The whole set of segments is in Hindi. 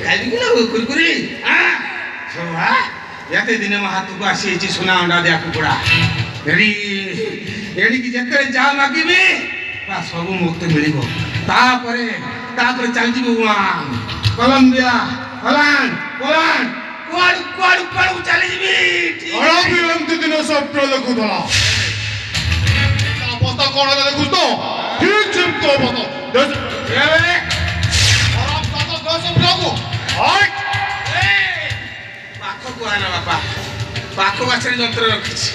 ଖାଇବି କି ଲୋ କୁରକୁରି ଶୁଭା ଏତେ ଦିନ ମୋ ହାତକୁ ଆସିଯାଇଛି ସୁନା ଅଣ୍ଡା ଦିଆ କୁକୁଡ଼ା ଏଣିକି ଯେତେବେଳେ ଯାହା ମାଗିବି ତା ସବୁ ମୁକ୍ତ ମିଳିବ ତାପରେ ଚାଲିଯିବ କଲମ୍ବିଆ ହଲାଣ୍ଡ ପୋଲାଣ୍ଡ କୁଆଡୁ କୁଆଡୁ କୁଆଡୁ ଚାଲିଯିବି ଏମିତି ଦିନ ସ୍ୱପ୍ନ ଦେଖୁଥିଲା ଅବସ୍ଥା କଣ ହେଲା ଦେଖୁଛୁ ତ ଠିକ ସେମିତି ଅବସ୍ଥା ପାଖକୁ ଆନା ବାପା ପାଖ ବାଛରେ ଯନ୍ତ୍ର ରଖିଛି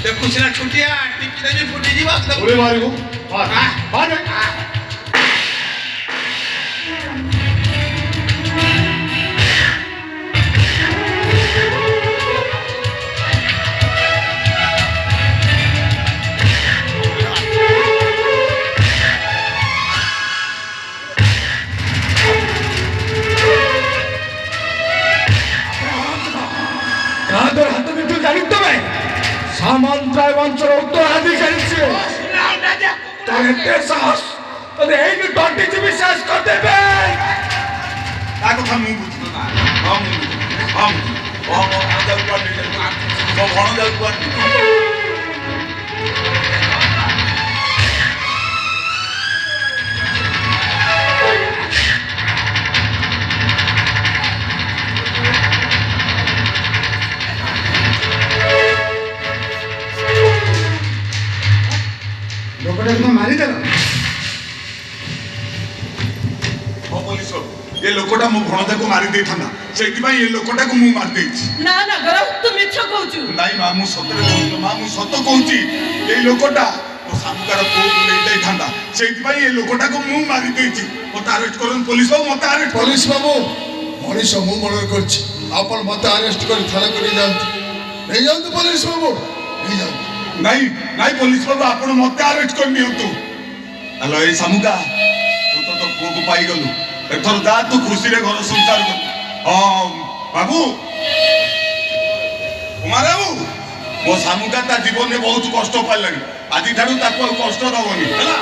ଦେଖୁଛି ନା ଛୁଟିଆ ଟିକି ଦେବି ଫୁଟିଯିବ ମାରିବୁ सामंतराय वंशर उत्तराधिकारी छे तो एते साहस तो एही डटी जी विश्वास कर देबे ताको हम बुझलो ना हम जाऊ पर नहीं भण जाऊ पर मारिदेल ये लोकटा मो भणजा को मारी दे थाना सेति भाई ये लोकटा को मु मार दे ना ना गर तू मिछ कहूछु नाही मा मु सतरे कहू मा मु सत कहूची ये लोकटा मो सामुकार को ले जाई थाना सेति भाई ये लोकटा को मु मारी देची मते अरेस्ट करन पुलिस बाबू मते अरेस्ट पुलिस बाबू मनीष मु मर्डर करछि आपण मते अरेस्ट कर थाना को ले जांत नहीं जांत पुलिस बाबू नहीं जांत नहीं नहीं पुलिस बाबू आपण मते अरेस्ट कर नियंतु हेलो ए सामुका तू तो को पाई गलु एथर जा तू खुशी रे घर संसार कर हां बाबू कुमार बाबू मो सामुका ता जीवन में बहुत कष्ट पाइलानी आदि ठारू ताको कष्ट दबनी हला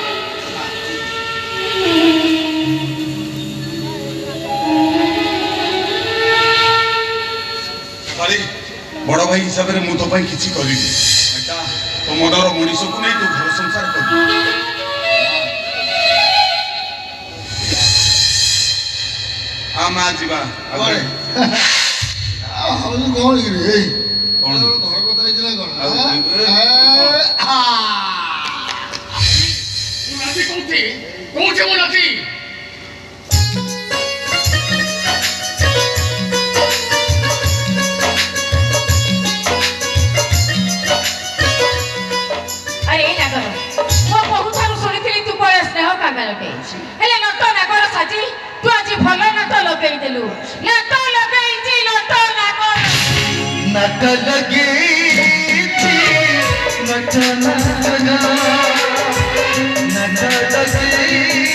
सॉरी बड़ भाई हिसाब रे मु तो भाई किछि करी एटा तो मदर मनीष को नहीं तू घर संसार कर आमा जीवा कोन कोन रे कोन घर को दाइला कोन मुनाती कोठे मुनाती अरे नागर मो बहुत थारु सुनिथिली तू कोय स्नेह कागलटे हेले नट नागर साजी तू आज भलो नट लगेई देलु नट लगेई नागर नट लगेई नट लगेई